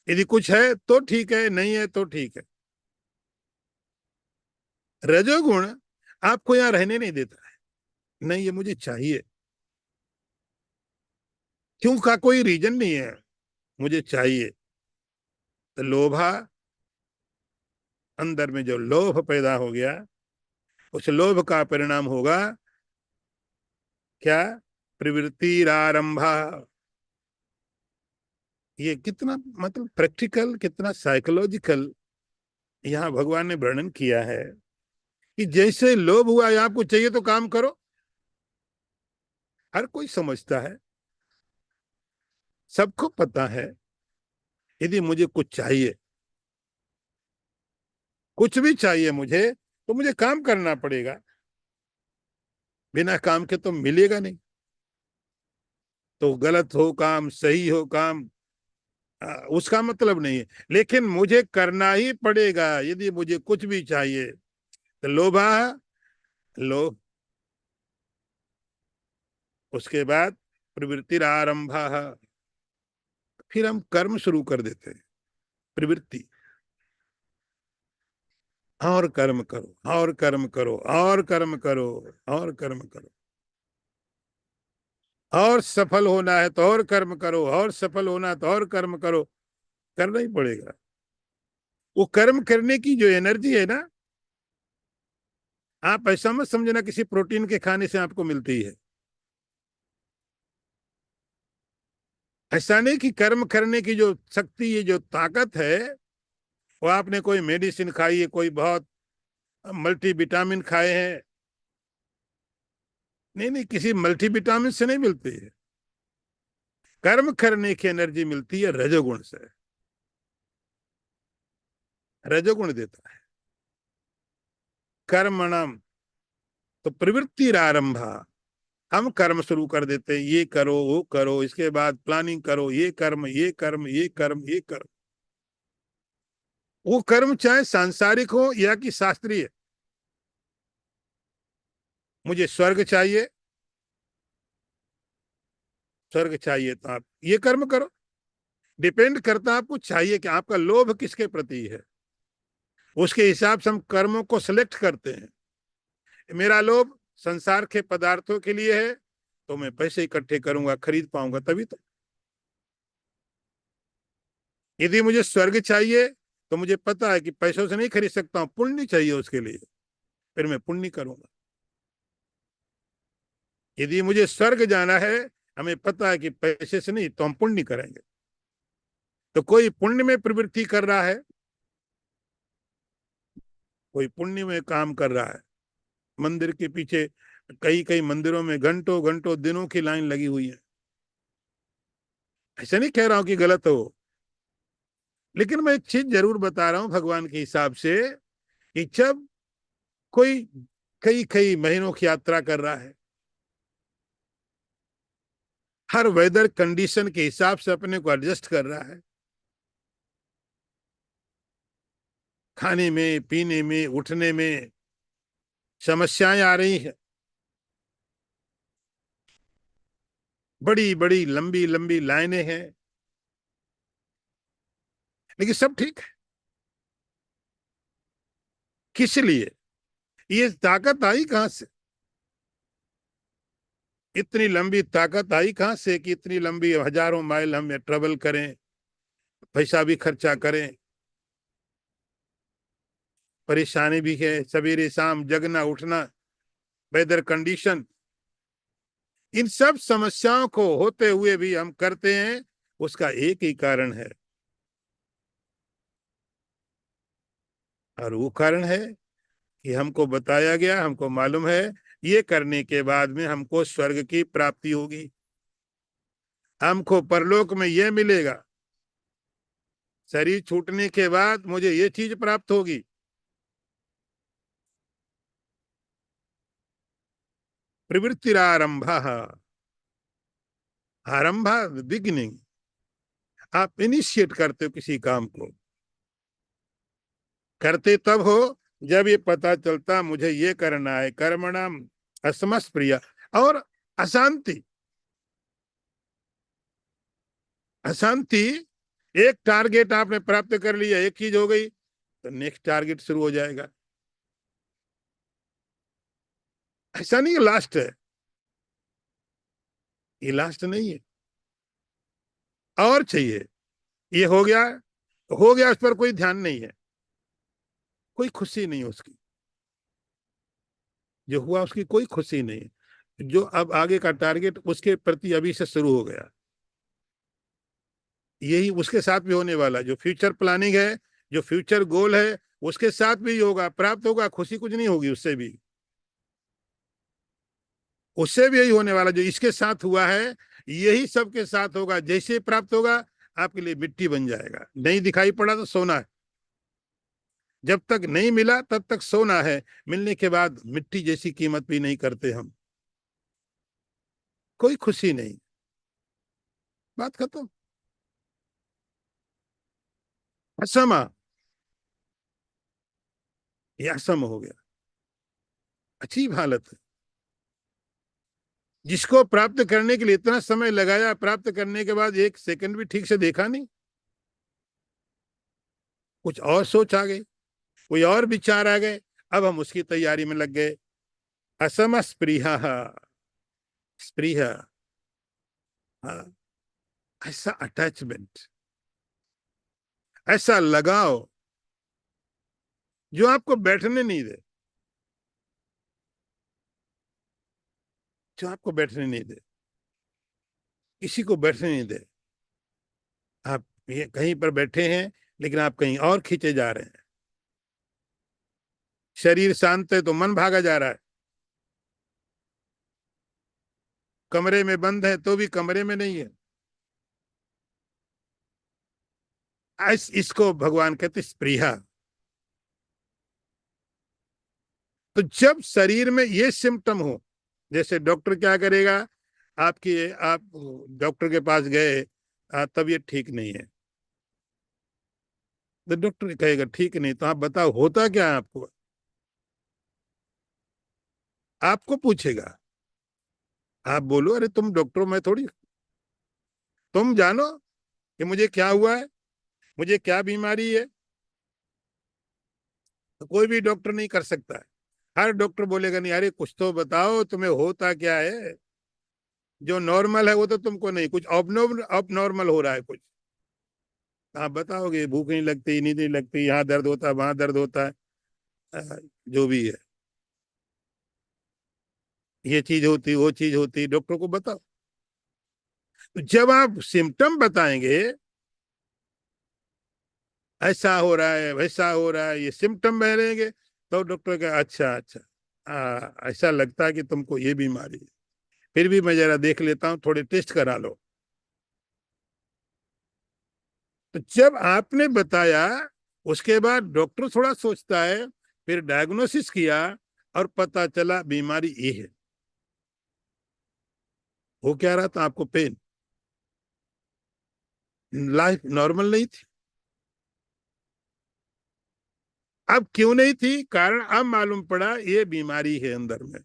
यदि कुछ है तो ठीक है, नहीं है तो ठीक है। रजोगुण आपको यहां रहने नहीं देता है। नहीं, ये मुझे चाहिए, क्यों का कोई रीजन नहीं है, मुझे चाहिए। तो लोभा अंदर में जो लोभ पैदा हो गया, उस लोभ का परिणाम होगा क्या? प्रवृत्तिरारंभा। ये कितना मतलब प्रैक्टिकल, कितना साइकोलॉजिकल यहाँ भगवान ने वर्णन किया है कि जैसे लोभ हुआ है, आपको चाहिए तो काम करो। हर कोई समझता है, सबको पता है, यदि मुझे कुछ चाहिए, कुछ भी चाहिए मुझे, तो मुझे काम करना पड़ेगा। बिना काम के तो मिलेगा नहीं। तो गलत हो काम, सही हो काम, उसका मतलब नहीं है, लेकिन मुझे करना ही पड़ेगा यदि मुझे कुछ भी चाहिए। तो लोभा, लोभ, उसके बाद प्रवृत्ति आरंभ, फिर हम कर्म शुरू कर देते हैं। प्रवृत्ति, और कर्म करो, और कर्म करो, और कर्म करो, और कर्म करो, और सफल होना है तो और कर्म करो, और सफल होना है तो और कर्म करो। करना ही पड़ेगा। वो कर्म करने की जो एनर्जी है ना, आप ऐसा मत समझना किसी प्रोटीन के खाने से आपको मिलती है। ऐसा नहीं कि कर्म करने की जो शक्ति, ये जो ताकत है, वो आपने कोई मेडिसिन खाई है, कोई बहुत मल्टी विटामिन खाए हैं। नहीं नहीं, किसी मल्टी विटामिन से नहीं मिलती है। कर्म करने की एनर्जी मिलती है रजोगुण से। रजोगुण देता है कर्मणम। तो प्रवृत्ति आरंभा, हम कर्म शुरू कर देते हैं, ये करो वो करो, इसके बाद प्लानिंग करो, ये कर्म ये कर्म ये कर्म ये कर्म। वो कर्म चाहे सांसारिक हो या कि शास्त्रीय। मुझे स्वर्ग चाहिए, स्वर्ग चाहिए तो आप ये कर्म करो। डिपेंड करता है आपको चाहिए कि आपका लोभ किसके प्रति है, उसके हिसाब से हम कर्मों को सिलेक्ट करते हैं। मेरा लोभ संसार के पदार्थों के लिए है, तो मैं पैसे इकट्ठे करूंगा, खरीद पाऊंगा तभी तो। यदि मुझे स्वर्ग चाहिए, तो मुझे पता है कि पैसों से नहीं खरीद सकता हूं, पुण्य चाहिए उसके लिए, फिर मैं पुण्य करूंगा। यदि मुझे स्वर्ग जाना है, हमें पता है कि पैसे से नहीं, तो हम पुण्य करेंगे। तो कोई पुण्य में प्रवृत्ति कर रहा है, कोई पुण्य में काम कर रहा है। मंदिर के पीछे, कई कई मंदिरों में घंटों घंटों दिनों की लाइन लगी हुई है। ऐसा नहीं कह रहा हूं कि गलत हो, लेकिन मैं एक चीज जरूर बता रहा हूं भगवान के हिसाब से, कि जब कोई कई कई महीनों की यात्रा कर रहा है, हर वेदर कंडीशन के हिसाब से अपने को एडजस्ट कर रहा है, खाने में, पीने में, उठने में समस्याएं आ रही है, बड़ी बड़ी लंबी लंबी लाइनें हैं, लेकिन सब ठीक है। किस लिए? ये ताकत आई कहां से? इतनी लंबी ताकत आई कहां से कि इतनी लंबी हजारों माइल हम ट्रेवल करें, पैसा भी खर्चा करें, परेशानी भी है, सवेरे शाम जगना उठना, वेदर कंडीशन, इन सब समस्याओं को होते हुए भी हम करते हैं। उसका एक ही कारण है, और वो कारण है कि हमको बताया गया, हमको मालूम है, ये करने के बाद में हमको स्वर्ग की प्राप्ति होगी, हमको परलोक में ये मिलेगा, शरीर छूटने के बाद मुझे ये चीज प्राप्त होगी। प्रवृत्तिरारंभ, आरंभ, बिगिनिंग। आप इनिशिएट करते हो किसी काम को, करते तब हो जब ये पता चलता मुझे ये करना है। कर्मणाम असमस प्रिया। और अशांति, अशांति, एक टारगेट आपने प्राप्त कर लिया, एक चीज हो गई, तो नेक्स्ट टारगेट शुरू हो जाएगा। ऐसा नहीं लास्ट है, ये लास्ट नहीं है, और चाहिए। ये हो गया, हो गया, उस पर कोई ध्यान नहीं है। कोई खुशी नहीं उसकी, जो हुआ उसकी कोई खुशी नहीं। जो अब आगे का टारगेट उसके प्रति अभी से शुरू हो गया, यही उसके साथ भी होने वाला। जो फ्यूचर प्लानिंग है, जो फ्यूचर गोल है, उसके साथ भी होगा, प्राप्त होगा। खुशी कुछ नहीं होगी उससे भी, उससे भी यही होने वाला। जो इसके साथ हुआ है यही सबके साथ होगा। जैसे प्राप्त होगा आपके लिए मिट्टी बन जाएगा। नहीं दिखाई पड़ा तो सोना है, जब तक नहीं मिला तब तक सोना है, मिलने के बाद मिट्टी जैसी कीमत भी नहीं करते हम। कोई खुशी नहीं, बात खत्म। असमा, ये असम हो गया, अजीब हालत है। जिसको प्राप्त करने के लिए इतना समय लगाया, प्राप्त करने के बाद एक सेकंड भी ठीक से देखा नहीं, कुछ और सोच आ गई, कोई और विचार आ गए, अब हम उसकी तैयारी में लग गए। असम स्पृहा, स्पृहा, हाँ, ऐसा अटैचमेंट, ऐसा लगाव जो आपको बैठने नहीं दे, जो आपको बैठने नहीं दे, किसी को बैठने नहीं दे। आप ये कहीं पर बैठे हैं लेकिन आप कहीं और खींचे जा रहे हैं। शरीर शांत है तो मन भागा जा रहा है, कमरे में बंद है तो भी कमरे में नहीं है। इसको भगवान कहते स्पृहा। तो जब शरीर में ये सिम्टम हो, जैसे डॉक्टर क्या करेगा, आपकी आप डॉक्टर के पास गए, तबीयत ठीक नहीं है, तो डॉक्टर कहेगा ठीक नहीं, तो आप बताओ होता क्या है आपको, आपको पूछेगा। आप बोलो अरे तुम डॉक्टर, मैं थोड़ी, तुम जानो कि मुझे क्या हुआ है, मुझे क्या बीमारी है। तो कोई भी डॉक्टर नहीं कर सकता है। हर डॉक्टर बोलेगा नहीं, अरे कुछ तो बताओ तुम्हें होता क्या है। जो नॉर्मल है वो तो तुमको नहीं, कुछ अब नॉर्मल हो रहा है कुछ। आप बताओगे भूख नहीं लगती, नींद नहीं लगती, यहाँ दर्द होता है, वहां दर्द होता है, जो भी है, ये चीज होती, वो चीज होती, डॉक्टर को बताओ। तो जब आप सिम्टम बताएंगे, ऐसा हो रहा है, वैसा हो रहा है, ये सिम्टम बहरेंगे, तो डॉक्टर का अच्छा अच्छा, ऐसा लगता है कि तुमको ये बीमारी है, फिर भी मैं जरा देख लेता हूँ, थोड़े टेस्ट करा लो। तो जब आपने बताया, उसके बाद डॉक्टर थोड़ा सोचता है, फिर डायग्नोसिस किया और पता चला बीमारी ये है। वो क्या रहा था आपको, पेन, लाइफ नॉर्मल नहीं थी। अब क्यों नहीं थी, कारण अब मालूम पड़ा, ये बीमारी है अंदर में।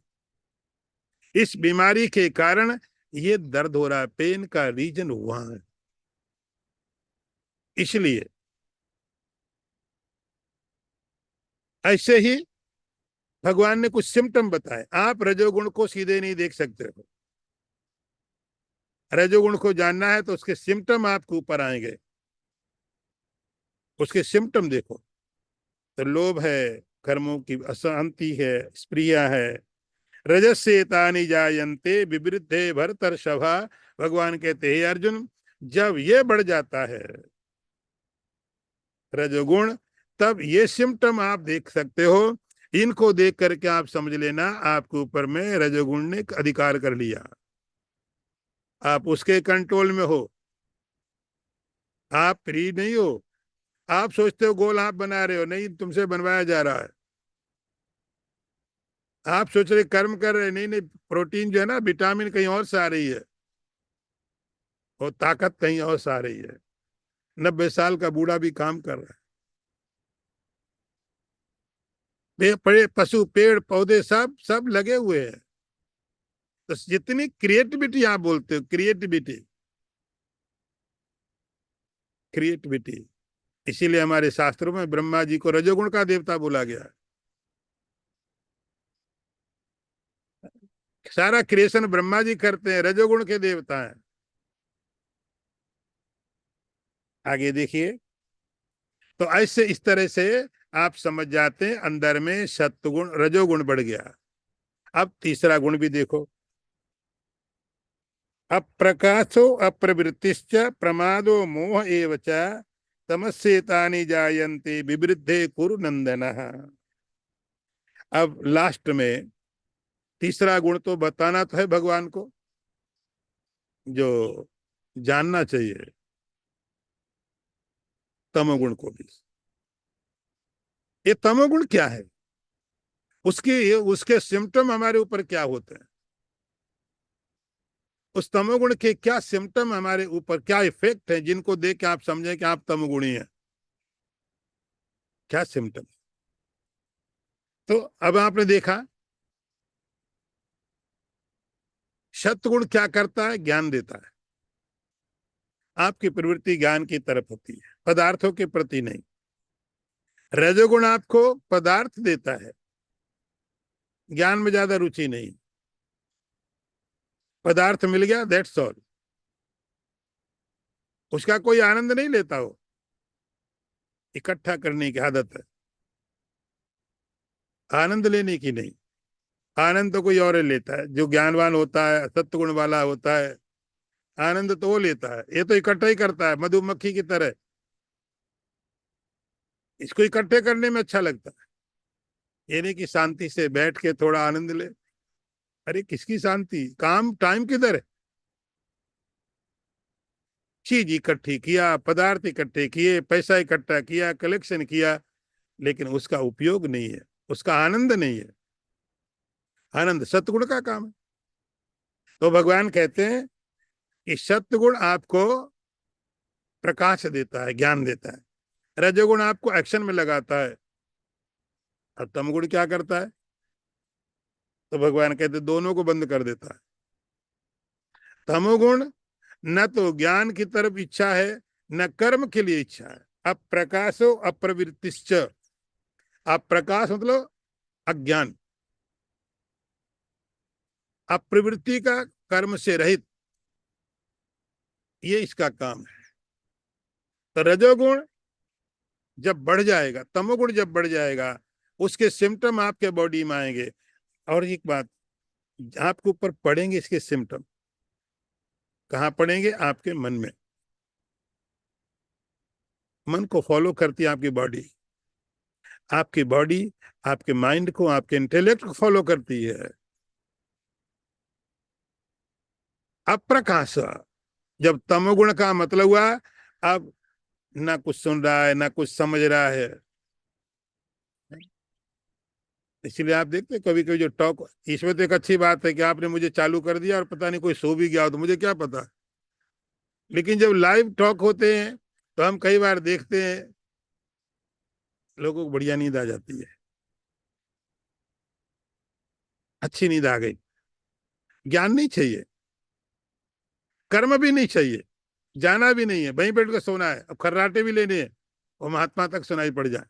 इस बीमारी के कारण ये दर्द हो रहा है, पेन का रीजन वहां है। इसलिए ऐसे ही भगवान ने कुछ सिम्टम बताए। आप रजोगुण को सीधे नहीं देख सकते हो, रजोगुण को जानना है तो उसके सिम्टम आपके ऊपर आएंगे। उसके सिम्टम देखो, तो लोभ है, कर्मों की अशांति है, स्प्रिया है। रजस्य तानि जायन्ते विवृद्धे भरतर्षभा। भगवान कहते हैं अर्जुन, जब ये बढ़ जाता है रजोगुण, तब ये सिम्टम आप देख सकते हो। इनको देख करके आप समझ लेना आपके ऊपर में रजोगुण ने अधिकार कर लिया, आप उसके कंट्रोल में हो, आप फ्री नहीं हो। आप सोचते हो गोल आप बना रहे हो, नहीं, तुमसे बनवाया जा रहा है। आप सोच रहे कर्म कर रहे, नहीं नहीं, प्रोटीन जो है ना, विटामिन कहीं और से आ रही है, और ताकत कहीं और से आ रही है। 90 साल का बूढ़ा भी काम कर रहा है, बड़े पशु पेड़ पौधे सब सब लगे हुए हैं। तो जितनी क्रिएटिविटी आप बोलते हो, क्रिएटिविटी, क्रिएटिविटी, इसीलिए हमारे शास्त्रों में ब्रह्मा जी को रजोगुण का देवता बोला गया है। सारा क्रिएशन ब्रह्मा जी करते हैं, रजोगुण के देवता हैं। आगे देखिए, तो ऐसे इस तरह से आप समझ जाते हैं अंदर में सत्वगुण रजोगुण बढ़ गया। अब तीसरा गुण भी देखो, अप्रकाशो अप्रवृत्तिश्च प्रमादो मोह एव च तमस्येतानि जायन्ते विवृद्धे कुरु नंदनः। अब लास्ट में तीसरा गुण तो बताना तो है भगवान को, जो जानना चाहिए तमोगुण को भी। ये तमोगुण क्या है, उसके उसके सिम्टम हमारे ऊपर क्या होते हैं, उस तमोगुण के क्या सिम्टम हमारे ऊपर, क्या इफेक्ट है जिनको देख के आप समझें कि आप तमोगुणी हैं, क्या सिम्टम। तो अब आपने देखा सत्गुण क्या करता है, ज्ञान देता है। आपकी प्रवृत्ति ज्ञान की तरफ होती है, पदार्थों के प्रति नहीं। रजोगुण आपको पदार्थ देता है, ज्ञान में ज्यादा रुचि नहीं, पदार्थ मिल गया दैट्स ऑल, उसका कोई आनंद नहीं लेता हो, इकट्ठा करने की आदत है, आनंद लेने की नहीं। आनंद तो कोई और लेता है, जो ज्ञानवान होता है, सत्वगुण वाला होता है, आनंद तो वो लेता है। ये तो इकट्ठा ही करता है, मधुमक्खी की तरह, इसको इकट्ठे करने में अच्छा लगता है। ये नहीं कि शांति से बैठ के थोड़ा आनंद ले। अरे किसकी शांति, काम टाइम किधर है। चीज इकट्ठी किया, पदार्थ इकट्ठे किए, पैसा इकट्ठा किया, कलेक्शन किया, लेकिन उसका उपयोग नहीं है, उसका आनंद नहीं है। आनंद सत्गुण का काम है। तो भगवान कहते हैं कि सत्गुण आपको प्रकाश देता है, ज्ञान देता है, रजोगुण आपको एक्शन में लगाता है, और तमगुण क्या करता है, तो भगवान कहते दोनों को बंद कर देता है। तमोगुण न तो ज्ञान की तरफ इच्छा है, न कर्म के लिए इच्छा है। अप्रकाशो अप्रवृत्तिश्च, अप्रकाश मतलब अज्ञान, अप्रवृत्ति का, कर्म से रहित, ये इसका काम है। तो रजोगुण जब बढ़ जाएगा, तमोगुण जब बढ़ जाएगा, उसके सिम्टम आपके बॉडी में आएंगे। और एक बात, आपके ऊपर पड़ेंगे इसके सिम्टम, कहाँ पड़ेंगे, आपके मन में। मन को फॉलो करती है आपकी बॉडी, आपकी बॉडी आपके माइंड को, आपके इंटेलेक्ट को फॉलो करती है। अप्रकाश, जब तमोगुण का मतलब हुआ अब ना कुछ सुन रहा है, ना कुछ समझ रहा है। इसलिए आप देखते हैं कभी कभी जो टॉक, इसमें तो एक अच्छी बात है कि आपने मुझे चालू कर दिया और पता नहीं कोई सो भी गया हो तो मुझे क्या पता। लेकिन जब लाइव टॉक होते हैं तो हम कई बार देखते हैं लोगों को बढ़िया नींद आ जाती है, अच्छी नींद आ गई। ज्ञान नहीं चाहिए, कर्म भी नहीं चाहिए, जाना भी नहीं है, वहीं बैठ कर सोना है। अब खर्राटे भी लेने हैं, वो महात्मा तक सुनाई पड़ जाए।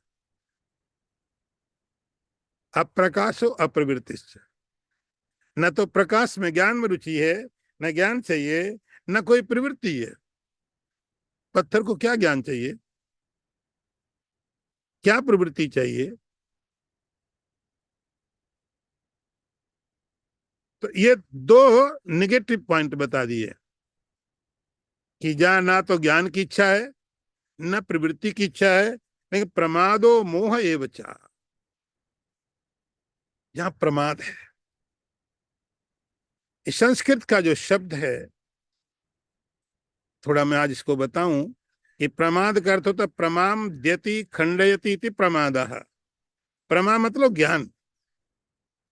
अप्रकाशो अप्रवृत्तिश्च, न तो प्रकाश में, ज्ञान में रुचि है, न ज्ञान चाहिए, न कोई प्रवृत्ति है। पत्थर को क्या ज्ञान चाहिए, क्या प्रवृत्ति चाहिए। तो ये दो निगेटिव पॉइंट बता दिए कि जहां ना तो ज्ञान की इच्छा है, न प्रवृत्ति की इच्छा है, लेकिन प्रमादो मोह एवचा, जहां प्रमाद है। इस संस्कृत का जो शब्द है, थोड़ा मैं आज इसको बताऊं कि प्रमाद का अर्थ होता है प्रमाम द्यति खंडयति इति प्रमादः। प्रमा मतलब ज्ञान,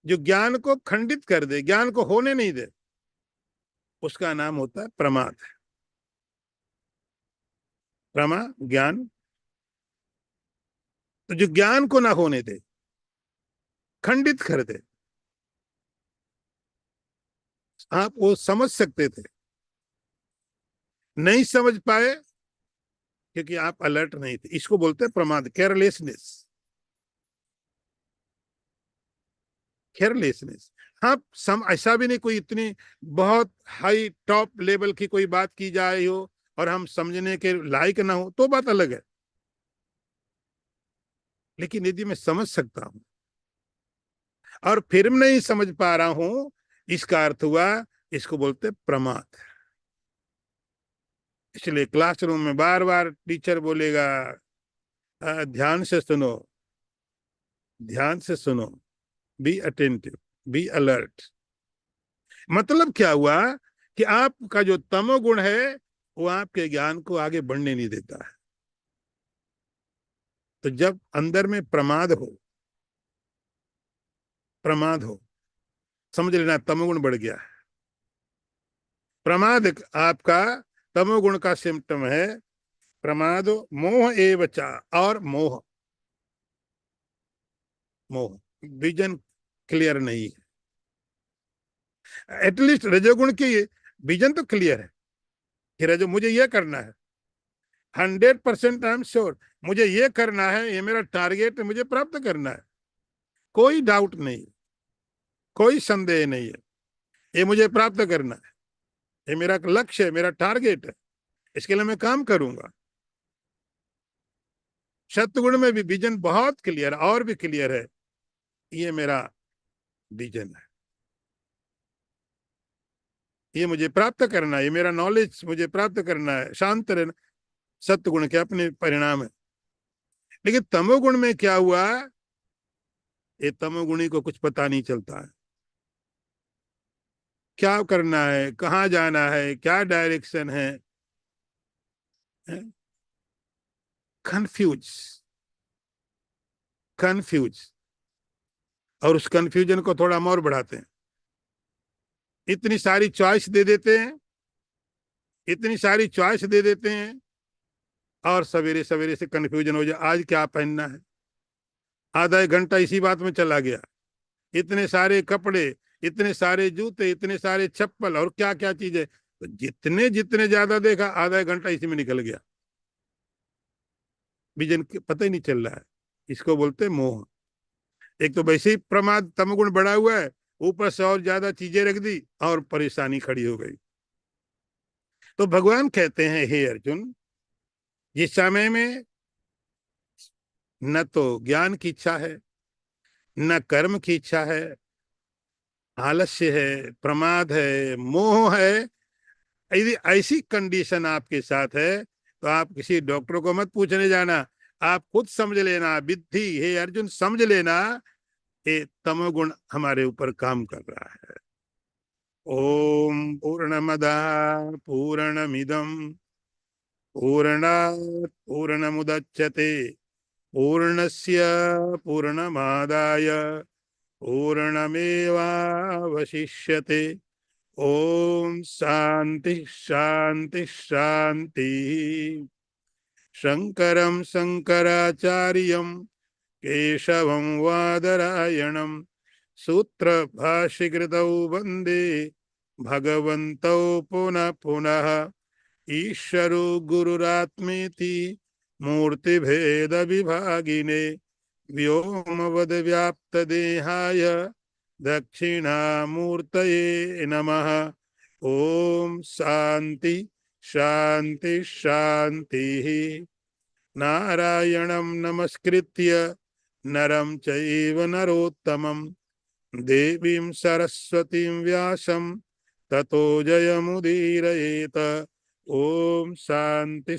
जो ज्ञान को खंडित कर दे, ज्ञान को होने नहीं दे, उसका नाम होता है प्रमाद। प्रमा ज्ञान, तो जो ज्ञान को ना होने दे, खंडित कर दे। आप वो समझ सकते थे, नहीं समझ पाए क्योंकि आप अलर्ट नहीं थे। इसको बोलते हैं प्रमाद, केयरलेसनेस, केयरलेसनेस। हाँ, ऐसा भी नहीं कोई इतनी बहुत हाई टॉप लेवल की कोई बात की जाए हो और हम समझने के लायक ना हो, तो बात अलग है। लेकिन यदि मैं समझ सकता हूं और फिर नहीं समझ पा रहा हूं, इसका अर्थ हुआ, इसको बोलते प्रमाद। इसलिए क्लासरूम में बार बार टीचर बोलेगा, ध्यान से सुनो, ध्यान से सुनो, बी अटेंटिव, बी अलर्ट। मतलब क्या हुआ कि आपका जो तमोगुण है वो आपके ज्ञान को आगे बढ़ने नहीं देता है। तो जब अंदर में प्रमाद हो, प्रमाद हो, समझ लेना तमोगुण बढ़ गया है। प्रमाद आपका तमोगुण का सिम्टम है। प्रमाद मोह एवचा, और मोह, मोह, विजन क्लियर नहीं है। एटलीस्ट रजोगुण की विजन तो क्लियर है कि रजो मुझे ये करना है, 100% आई एम श्योर, मुझे ये करना है, ये मेरा टारगेट है, मुझे प्राप्त करना है, कोई डाउट नहीं, कोई संदेह नहीं है, ये मुझे प्राप्त करना है, ये मेरा लक्ष्य है, मेरा टारगेट है, इसके लिए मैं काम करूंगा। सत्गुण में भी विजन बहुत क्लियर, और भी क्लियर है, ये मेरा विजन है, ये मुझे प्राप्त करना है, ये मेरा नॉलेज मुझे प्राप्त करना है, शांत रहना। सत्गुण के अपने परिणाम है। लेकिन तमोगुण में क्या हुआ, ये तमोगुणी को कुछ पता नहीं चलता है, क्या करना है, कहाँ जाना है, क्या डायरेक्शन है, कंफ्यूज, कंफ्यूज। और उस कंफ्यूजन को थोड़ा और बढ़ाते हैं, इतनी सारी चॉइस दे देते हैं, इतनी सारी चॉइस दे देते हैं, और सवेरे सवेरे से कंफ्यूजन हो जाए, आज क्या पहनना है, आधा एक घंटा इसी बात में चला गया। इतने सारे कपड़े, इतने सारे जूते, इतने सारे चप्पल, और क्या क्या चीजें, तो जितने जितने ज्यादा देखा, आधा एक घंटा इसी में निकल गया, विजन पता ही नहीं चल रहा है। इसको बोलते हैं मोह। एक तो वैसे ही प्रमाद तमगुण बढ़ा हुआ है, ऊपर से और ज्यादा चीजें रख दी, और परेशानी खड़ी हो गई। तो भगवान कहते हैं, हे अर्जुन, जिस समय में न तो ज्ञान की इच्छा है, न कर्म की इच्छा है, आलस्य है, प्रमाद है, मोह है, यदि ऐसी कंडीशन आपके साथ है, तो आप किसी डॉक्टर को मत पूछने जाना, आप खुद समझ लेना, विद्धि, हे अर्जुन समझ लेना, ये तमोगुण हमारे ऊपर काम कर रहा है। ओम पूर्णमदः पूर्णमिदं पूर्णात् पूर्णमुदच्यते पूर्णस्य पूर्णमादाय पूर्णमेवावशिष्यते। ओम शांति शांति शांति। शंकरं शंकराचार्यं केशवं वादरायणं सूत्रभाष्यकृतौ वन्दे भगवन्तौ पुनः पुनः। ईश्वरो गुरुरात्मेति मूर्तिभेद विभागिने व्योमवद्व्याप्तदेहाय दक्षिणामूर्तये नमः। ओम शांति शांति शांति। नारायणं नमस्कृत्य नरं चैव नरोत्तमं देवीं सरस्वतीं व्यासं ततो जयमुदीरयेत। ओम शांति।